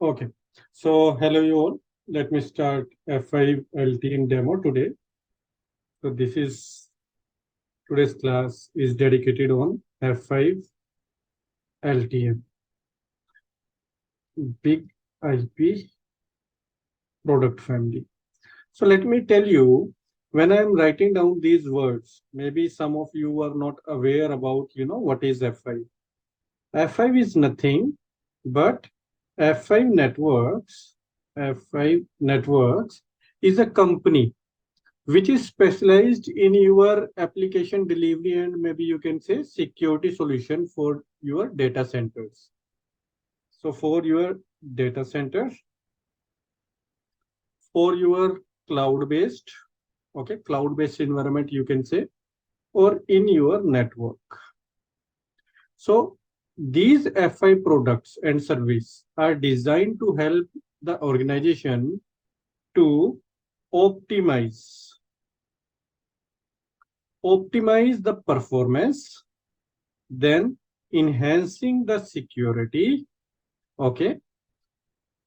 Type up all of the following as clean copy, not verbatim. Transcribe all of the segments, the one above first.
Okay. So hello you all. Let me start F5 LTM demo today. So this is today's class is dedicated on F5 LTM, big IP product family. So let me tell you, when I'm writing down these words, maybe some of you are not aware about, what is F5. F5 is nothing but F5 Networks. F5 Networks is a company which is specialized in your application delivery and maybe you can say security solution for your data centers. So for your data centers, for your cloud-based, okay, cloud-based environment, you can say, or in your network. So these F5 products and service are designed to help the organization to optimize the performance, then enhancing the security, okay,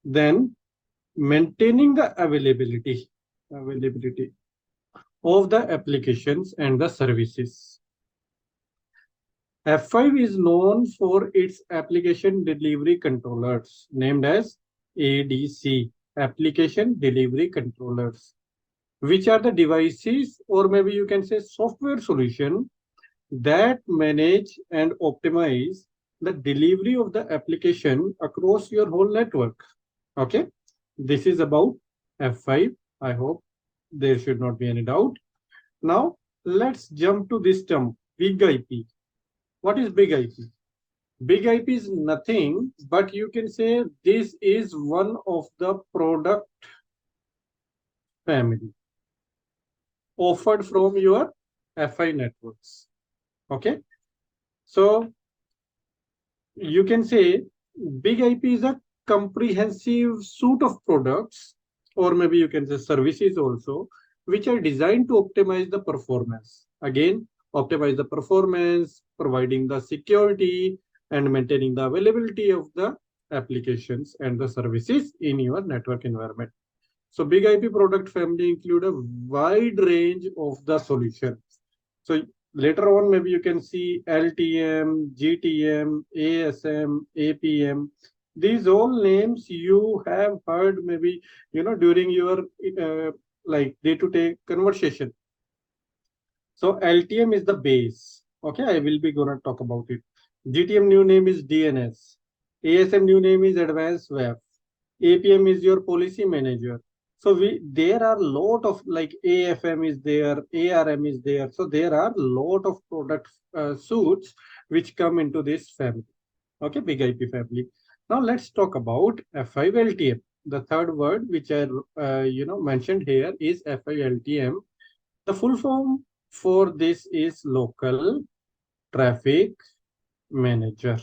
then maintaining the availability of the applications and the services. F5 is known for its application delivery controllers named as ADC, application delivery controllers, which are the devices or maybe you can say software solution that manage and optimize the delivery of the application across your whole network. Okay, this is about F5. I hope there should not be any doubt. Now let's jump to this term, big IP. What is big IP? Big IP is nothing but you can say this is one of the product family offered from your F5 networks. Okay, so you can say big IP is a comprehensive suite of products, or maybe you can say services also, which are designed to optimize the performance. Again, optimize the performance, providing the security and maintaining the availability of the applications and the services in your network environment. So big IP product family include a wide range of the solutions. So later on, maybe you can see LTM, GTM, ASM, APM. These all names you have heard maybe, during your like day-to-day conversation. So LTM is the base. Okay, I will be gonna talk about it. GTM new name is DNS. ASM new name is Advanced Web. APM is your policy manager. So there are lot of like AFM is there, ARM is there. So there are lot of product suites which come into this family. Okay, big IP family. Now let's talk about F5 LTM. The third word which I mentioned here is F5 LTM. The full form for this is local traffic manager.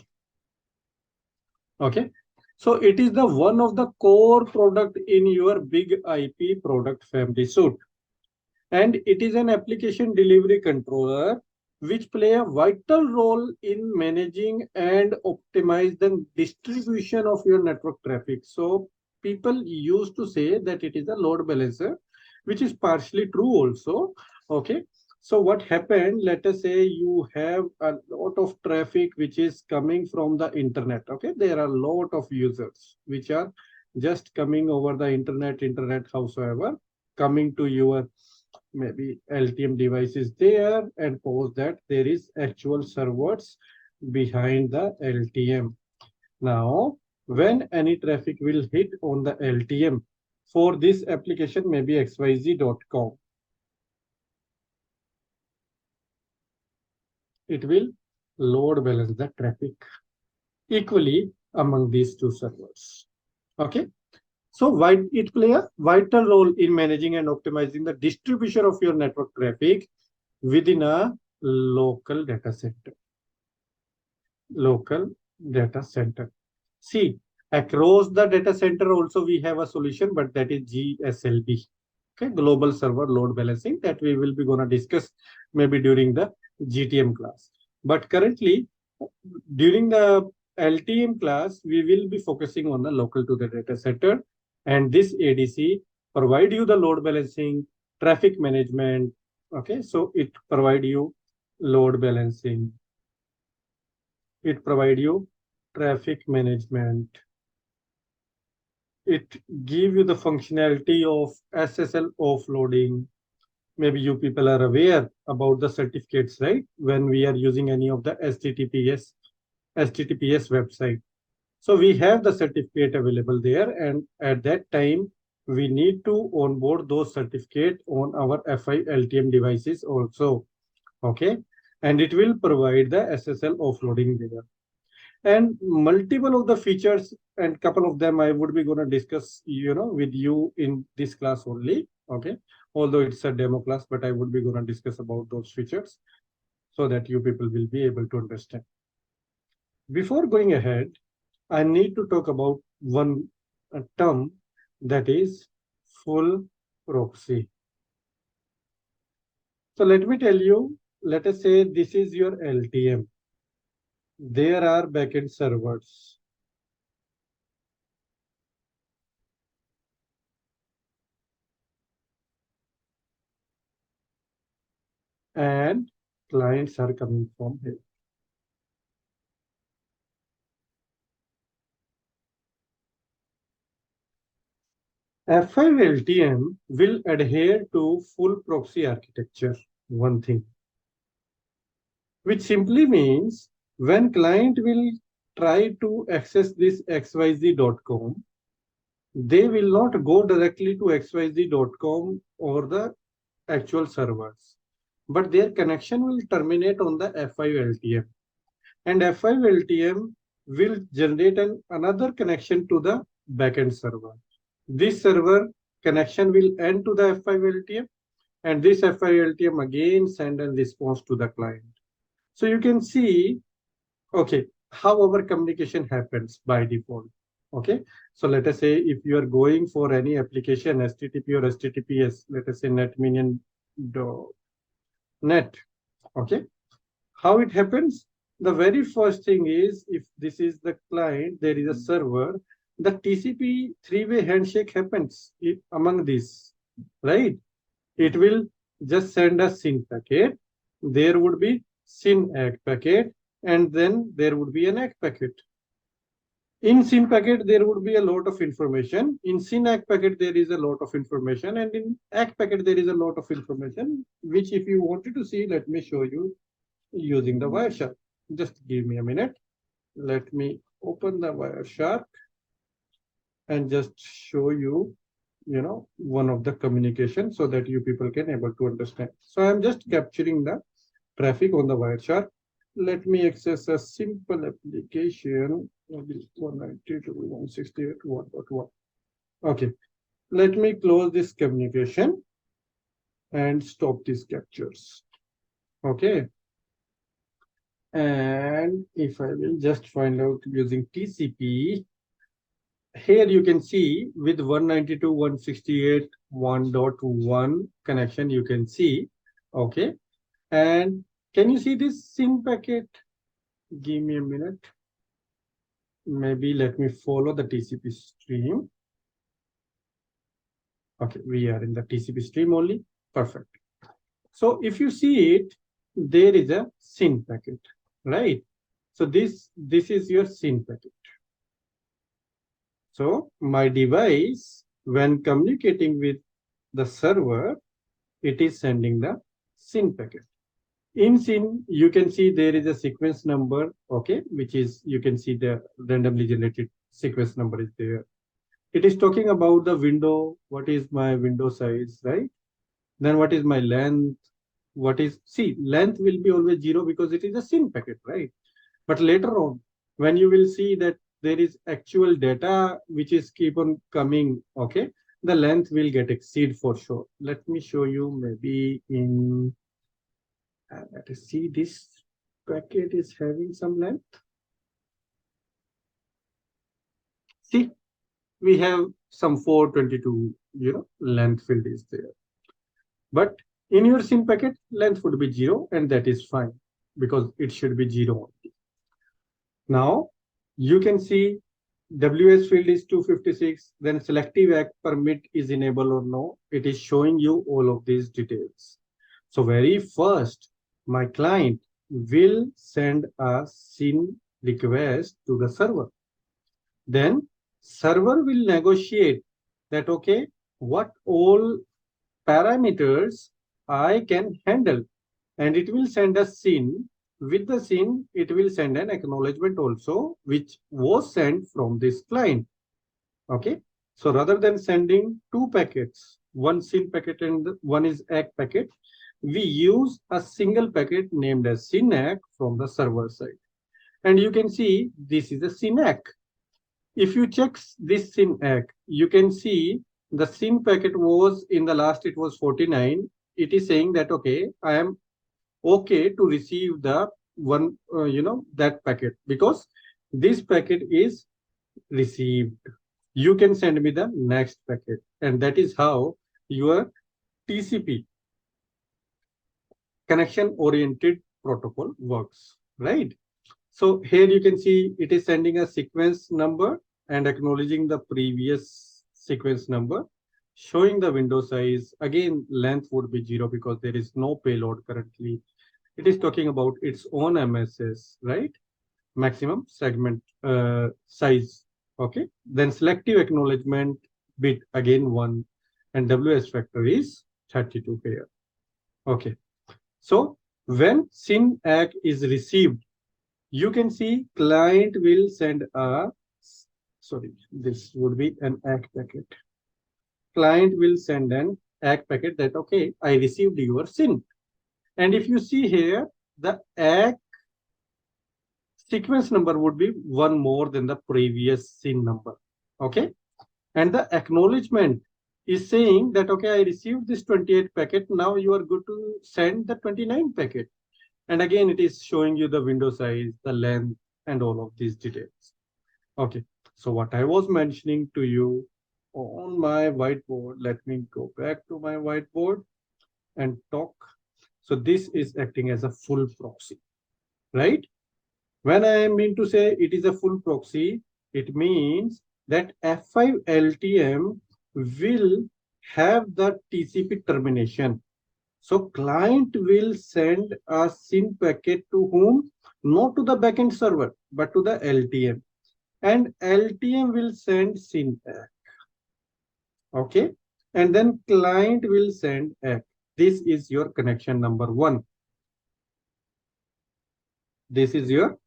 Okay, so it is the one of the core product in your big IP product family suite, and it is an application delivery controller which play a vital role in managing and optimize the distribution of your network traffic. So people used to say that it is a load balancer, which is partially true also. Okay, so what happened, let us say you have a lot of traffic which is coming from the internet. Okay, there are a lot of users which are just coming over the internet howsoever, coming to your maybe LTM devices there, and post that there is actual servers behind the LTM. Now, when any traffic will hit on the LTM for this application, maybe xyz.com, it will load balance the traffic equally among these two servers. Okay. So why it play a vital role in managing and optimizing the distribution of your network traffic within a local data center. Local data center. See, across the data center also we have a solution, but that is GSLB. Okay, global server load balancing, that we will be gonna discuss maybe during the GTM class. But currently, during the LTM class, we will be focusing on the local to the data center, and this ADC provide you the load balancing, traffic management. Okay, so it provide you load balancing. It provide you traffic management. It give you the functionality of SSL offloading. Maybe you people are aware about the certificates, right? When we are using any of the HTTPS website. So we have the certificate available there, and at that time, we need to onboard those certificate on our F5 LTM devices also. Okay, and it will provide the SSL offloading there. And multiple of the features and couple of them I would be going to discuss, with you in this class only. Okay, although it's a demo class, but I would be going to discuss about those features so that you people will be able to understand. Before going ahead, I need to talk about one term, that is full proxy. So let me tell you, let us say this is your LTM. There are backend servers. And clients are coming from here. F5 LTM will adhere to full proxy architecture, one thing, which simply means when client will try to access this xyz.com, they will not go directly to xyz.com or the actual servers, but their connection will terminate on the F5 LTM. And F5 LTM will generate another connection to the backend server. This server connection will end to the F5 LTM, and this F5 LTM again send a response to the client. So you can see, okay, how our communication happens by default. Okay, so let us say if you are going for any application, HTTP or HTTPS, let us say NetMinion net. Okay, how it happens? The very first thing is, if this is the client, there is a server, the TCP three-way handshake happens among these, right? It will just send a SYN packet. There would be SYN ACK packet, and then there would be an ACK packet. In SYN packet, there would be a lot of information. In SYN ACK packet, there is a lot of information. And in ACK packet, there is a lot of information, which if you wanted to see, let me show you using the Wireshark. Just give me a minute. Let me open the Wireshark and just show you, one of the communication so that you people can able to understand. So I'm just capturing the traffic on the Wireshark. Let me access a simple application, 192.168.1.1. Okay, let me close this communication and stop these captures. Okay. And if I will just find out using TCP, here you can see with 192.168.1.1 connection, you can see, okay. And can you see this SYN packet? Give me a minute. Maybe let me follow the TCP stream. Okay, we are in the TCP stream only. Perfect. So if you see it, there is a SYN packet, right? So this is your SYN packet. So my device, when communicating with the server, it is sending the SYN packet. In SYN, you can see there is a sequence number, okay, which is, you can see the randomly generated sequence number is there. It is talking about the window, what is my window size, right? Then what is my length? Length will be always 0 because it is a SYN packet, right? But later on, when you will see that there is actual data which is keep on coming, okay, the length will get exceed for sure. Let me show you maybe in, let us see, this packet is having some length. See, we have some 422, length field is there. But in your SYN packet, length would be 0, and that is fine because it should be 0 only. Now, You can see WS field is 256, then selective ACK permit is enabled or no. It is showing you all of these details. So very first, my client will send a SYN request to the server. Then server will negotiate that, okay, what all parameters I can handle, and it will send a SYN. With the SYN, it will send an acknowledgement also, which was sent from this client. Okay. So rather than sending two packets, one SYN packet and one is ACK packet, we use a single packet named as SYN ACK from the server side. And you can see this is a SYN ACK. If you check this SYN ACK, you can see the SYN packet was in the last, it was 49. It is saying that, okay, I am okay to receive the one, that packet, because this packet is received. You can send me the next packet. And that is how your TCP, connection oriented protocol, works, right? So here you can see it is sending a sequence number and acknowledging the previous sequence number, showing the window size. Again, length would be 0 because there is no payload currently. It is talking about its own MSS, right? Maximum segment size. Okay. Then selective acknowledgement bit, again 1, and WS factor is 32 here. Okay. So when SYN ACK is received, you can see client will send a, sorry, this would be an ACK packet. Client will send an ACK packet that, okay, I received your SYN. And if you see here, the ACK sequence number would be one more than the previous SYN number. Okay. And the acknowledgement is saying that, okay, I received this 28 packet. Now you are good to send the 29 packet. And again, it is showing you the window size, the length, and all of these details. Okay. So what I was mentioning to you on my whiteboard, let me go back to my whiteboard and talk. So this is acting as a full proxy, right? When I mean to say it is a full proxy, it means that F5 LTM will have the TCP termination. So client will send a SYN packet to whom? Not to the backend server, but to the LTM. And LTM will send SYN ACK. Okay. And then client will send ACK. This is your connection number 1. This is your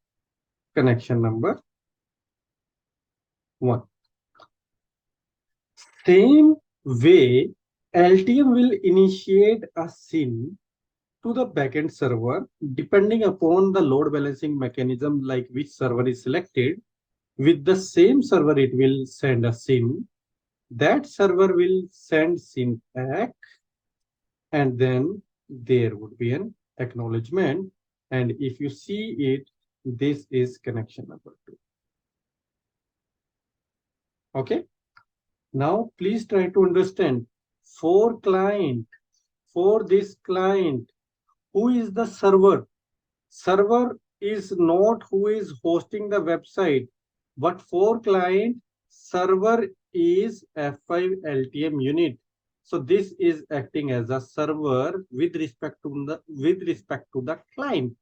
connection number 1. Same way, LTM will initiate a SYN to the backend server, depending upon the load balancing mechanism, like which server is selected. With the same server, it will send a SYN. That server will send SYN ACK, and then there would be an acknowledgement. And if you see it, this is connection number 2. Okay. Now, please try to understand, for this client, who is the server? Server is not who is hosting the website, but for client, server is F5 LTM unit. So this is acting as a server with respect to the client.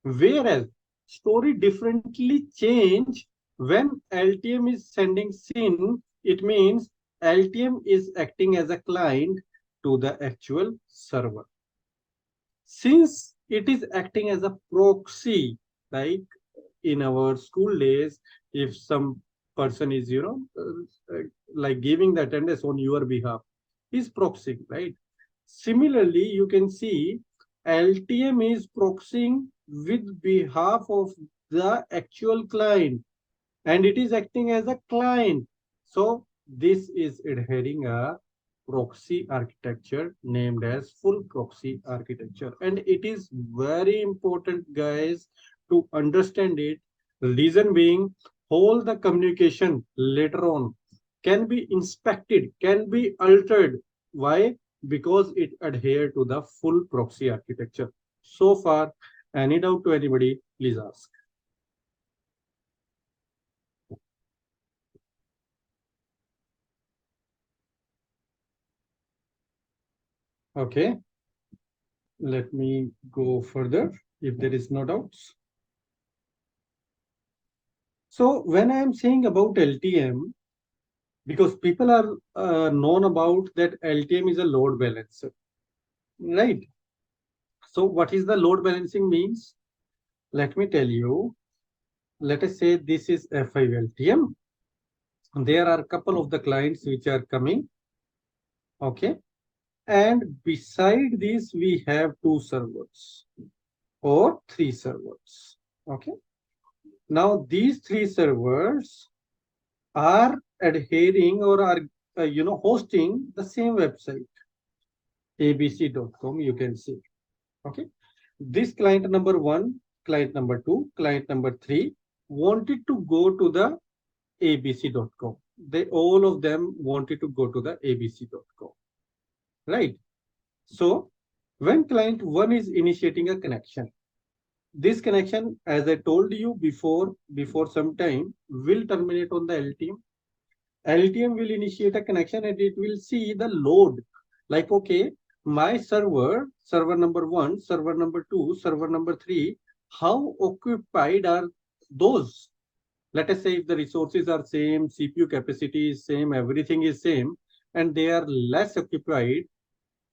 Whereas story differently change when LTM is sending SYN. It means LTM is acting as a client to the actual server. Since it is acting as a proxy, like in our school days, if some person is, like giving the attendance on your behalf, is proxying, right? Similarly, you can see LTM is proxying with behalf of the actual client, and it is acting as a client. So this is adhering a proxy architecture named as full proxy architecture. And it is very important, guys, to understand it. Reason being, all the communication later on can be inspected, can be altered. Why? Because it adhere to the full proxy architecture. So far, any doubt to anybody, please ask. Okay, let me go further if there is no doubts. So when I am saying about LTM, because people are known about that LTM is a load balancer, right? So what is the load balancing means? Let me tell you. Let us say this is F5 LTM. There are a couple of the clients which are coming. Okay. And beside this, we have two servers or three servers. Okay. Now these three servers are adhering or are hosting the same website, abc.com. You can see. Okay. This client number one, client number two, client number three wanted to go to the abc.com. They all of them wanted to go to the abc.com, right? So when client one is initiating a connection, this connection, as I told you before some time, will terminate on the LTM. LTM will initiate a connection and it will see the load. Like, okay, my server number one, server number two, server number three, how occupied are those? Let us say if the resources are same, CPU capacity is same, everything is same, and they are less occupied,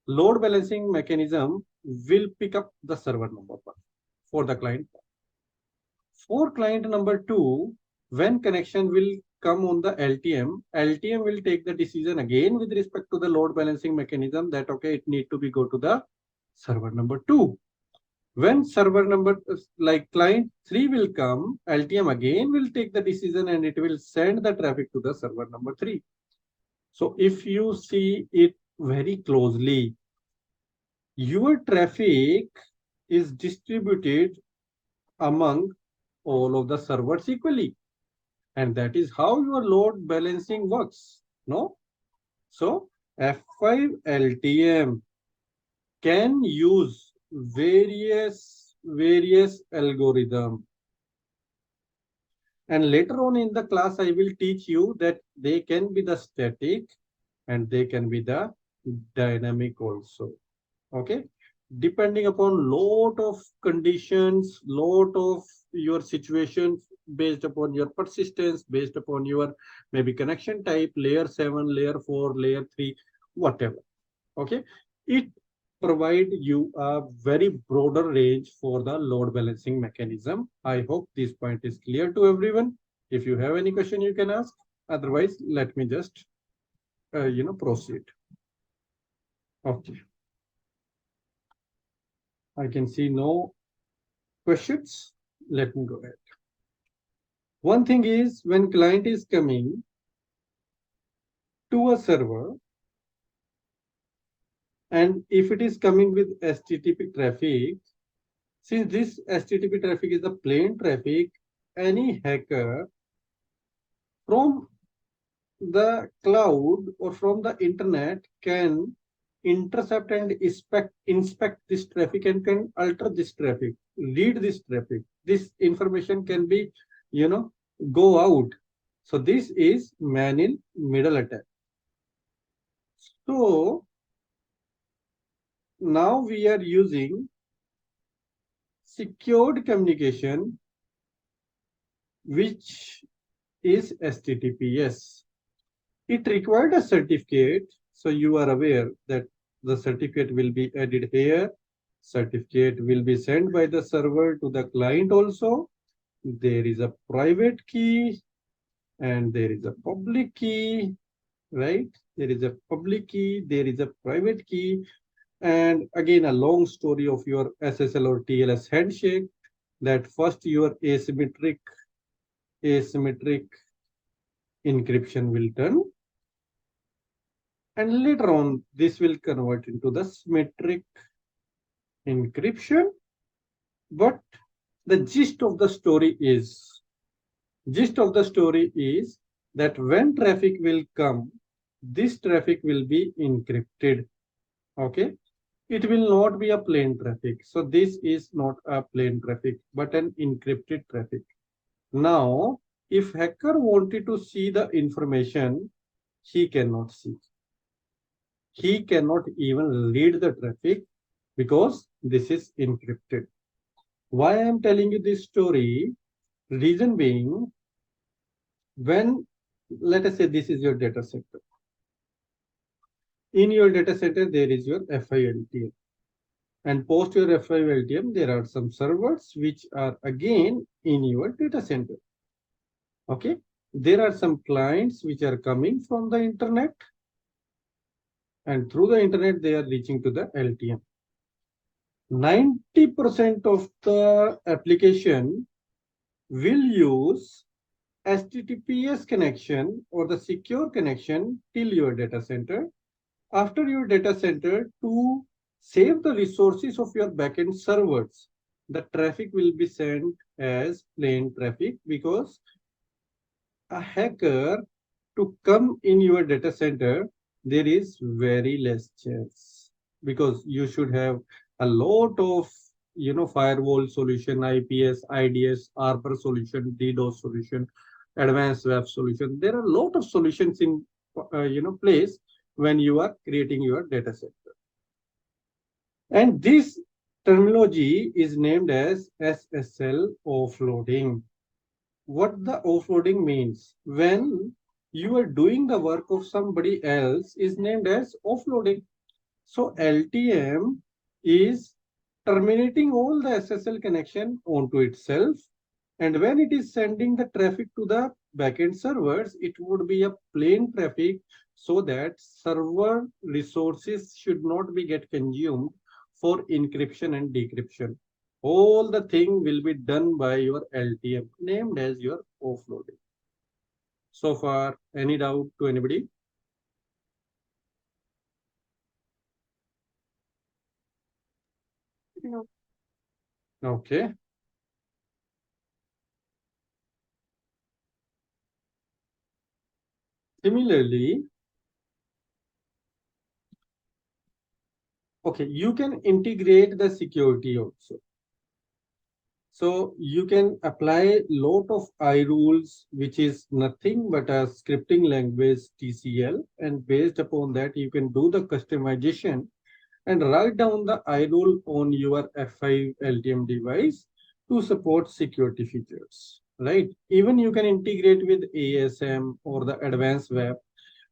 load balancing mechanism will pick up the server number one for the client. For client number two, when connection will come on the LTM, LTM will take the decision again with respect to the load balancing mechanism that, okay, it need to be go to the server number two. When server number like client 3 will come, LTM again will take the decision and it will send the traffic to the server number 3. So if you see it very closely, your traffic is distributed among all of the servers equally. And that is how your load balancing works. No? So F5 LTM can use various algorithm, and later on in the class I will teach you that they can be the static and they can be the dynamic also. Okay, depending upon lot of conditions, lot of your situations, based upon your persistence, based upon your maybe connection type, layer 7, layer 4, layer 3, whatever. Okay, it provide you a very broader range for the load balancing mechanism. I hope this point is clear to everyone. If you have any question, you can ask. Otherwise, let me just proceed. Okay, I can see no questions. Let me go ahead. One thing is, when client is coming to a server, and if it is coming with HTTP traffic, since this HTTP traffic is the plain traffic, any hacker from the cloud or from the internet can intercept and inspect this traffic and can alter this traffic, read this traffic. This information can be, go out. So this is man-in-middle attack. So now we are using secured communication, which is HTTPS. It required a certificate. So you are aware that the certificate will be added here. Certificate will be sent by the server to the client also. There is a private key and there is a public key, right? There is a public key, there is a private key. And again, a long story of your SSL or TLS handshake, that first your asymmetric encryption will turn, and later on this will convert into the symmetric encryption. But the gist of the story is that when traffic will come, this traffic will be encrypted. Okay, it will not be a plain traffic. So this is not a plain traffic but an encrypted traffic. Now if hacker wanted to see the information, he cannot see. he cannot even read the traffic because this is encrypted. Why I am telling you this story? Reason being, when let us say this is your data center. In your data center, there is your F5 LTM. And post your F5 LTM, there are some servers which are again in your data center. Okay. There are some clients which are coming from the internet, and through the internet, they are reaching to the LTM. 90% of the application will use HTTPS connection or the secure connection till your data center. After your data center, to save the resources of your backend servers, the traffic will be sent as plain traffic, because a hacker to come in your data center, there is very less chance, because you should have a lot of firewall solution, IPS, IDS, Arbor solution, DDoS solution, advanced web solution. There are a lot of solutions in place when you are creating your data center. And this terminology is named as SSL offloading. What the offloading means, when you are doing the work of somebody else, is named as offloading. So LTM is terminating all the SSL connection onto itself, and when it is sending the traffic to the backend servers, it would be a plain traffic, so that server resources should not be get consumed for encryption and decryption. All the thing will be done by your LTM, named as your offloading. So far, any doubt to anybody? No. Okay. Similarly, okay, you can integrate the security also. So you can apply lot of I rules, which is nothing but a scripting language TCL, and based upon that, you can do the customization and write down the I rule on your F5 LTM device to support security features, right? Even you can integrate with ASM or the advanced web,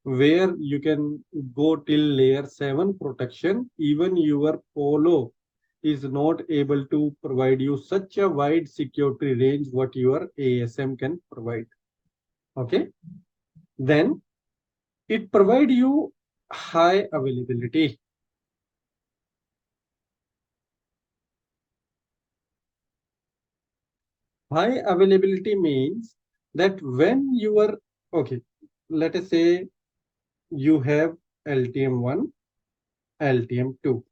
where you can go till layer 7 protection. Even your Polo is not able to provide you such a wide security range what your ASM can provide. Okay. Then it provide you high availability. High availability means that when you are, okay, let us say you have LTM1, LTM2.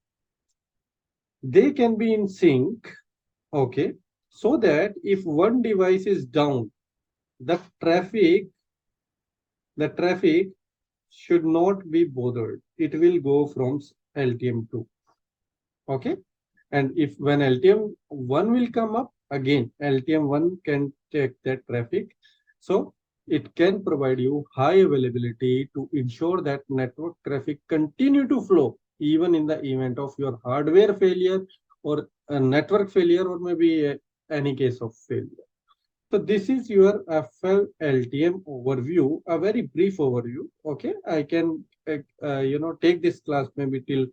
They can be in sync, okay, so that if one device is down, the traffic should not be bothered. It will go from LTM2. Okay. And if when LTM1 will come up, again, LTM1 can take that traffic. So it can provide you high availability to ensure that network traffic continue to flow even in the event of your hardware failure or a network failure, or maybe any case of failure. So this is your FL LTM overview, a very brief overview. Okay, I can take this class maybe till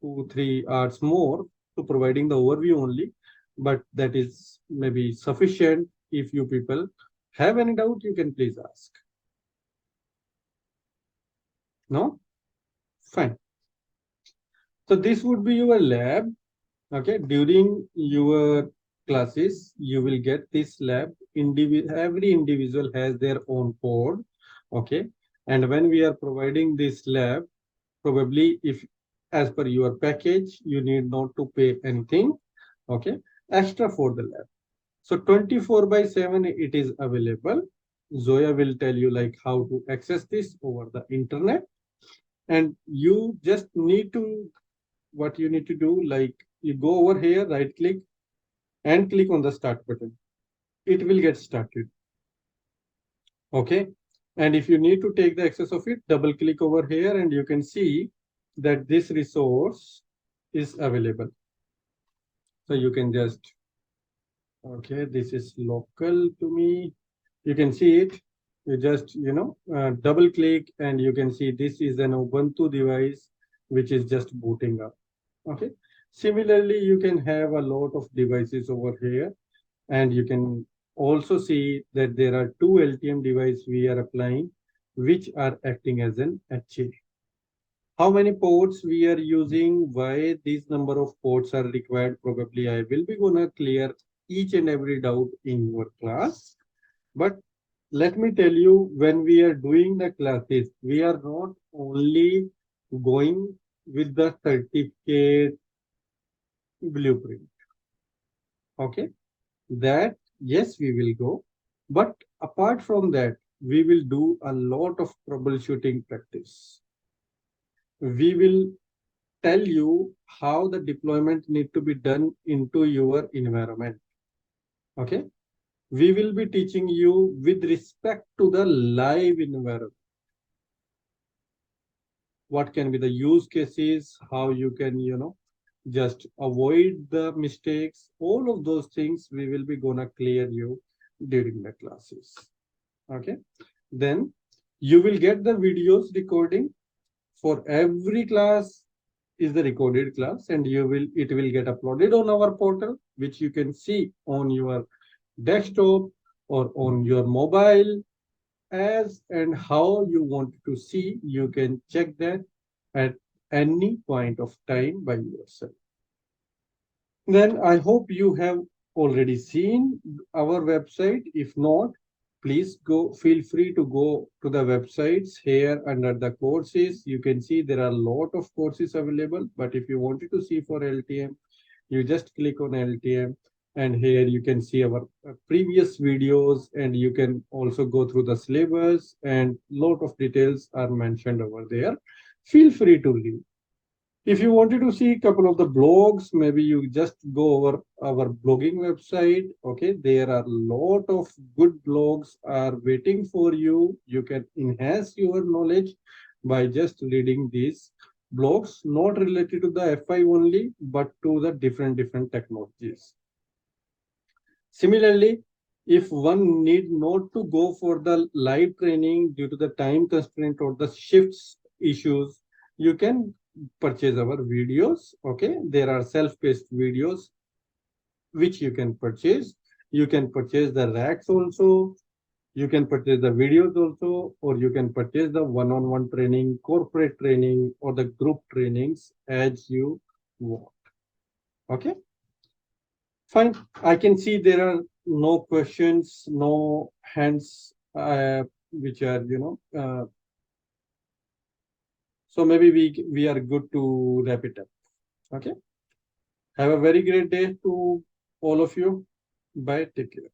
2-3 hours more to providing the overview only, but that is maybe sufficient. If you people have any doubt, you can please ask. No? Fine. So this would be your lab. Okay, during your classes, you will get this lab. Every individual has their own code. Okay, and when we are providing this lab, probably if as per your package, you need not to pay anything. Okay, extra for the lab. So 24/7 it is available. Zoya will tell you like how to access this over the internet, and you just need to, what you need to do, like you go over here, right click and click on the start button. It will get started. Okay. And if you need to take the access of it, double click over here and you can see that this resource is available. So you can just, okay, this is local to me. You can see it. You just, double click and you can see this is an Ubuntu device, which is just booting up. Okay. Similarly, you can have a lot of devices over here, and you can also see that there are two LTM devices we are applying, which are acting as an HA. How many ports we are using, why these number of ports are required, probably I will be gonna clear each and every doubt in your class. But let me tell you, when we are doing the classes, we are not only going with the certificate blueprint. Okay, that yes, we will go. But apart from that, we will do a lot of troubleshooting practice. We will tell you how the deployment need to be done into your environment. Okay, we will be teaching you with respect to the live environment. What can be the use cases, how you can, just avoid the mistakes. All of those things we will be gonna clear you during the classes. Okay, then you will get the videos recording for every class is the recorded class, and it will get uploaded on our portal, which you can see on your desktop or on your mobile. As and how you want to see, you can check that at any point of time by yourself. Then I hope you have already seen our website. If not, please feel free to go to the websites here under the courses. You can see there are a lot of courses available, but if you wanted to see for LTM, you just click on LTM, and here you can see our previous videos, and you can also go through the syllabus, and lot of details are mentioned over there. Feel free to read. If you wanted to see a couple of the blogs, maybe you just go over our blogging website. Okay, there are a lot of good blogs are waiting for you. You can enhance your knowledge by just reading these blogs, not related to the F5 only, but to the different technologies. Similarly, if one need not to go for the live training due to the time constraint or the shifts issues, you can purchase our videos. Okay, there are self-paced videos which you can purchase. You can purchase the racks also. You can purchase the videos also, or you can purchase the one-on-one training, corporate training, or the group trainings as you want. Okay. Fine. I can see there are no questions, no hands, which are, so maybe we are good to wrap it up. Okay. Have a very great day to all of you. Bye. Take care.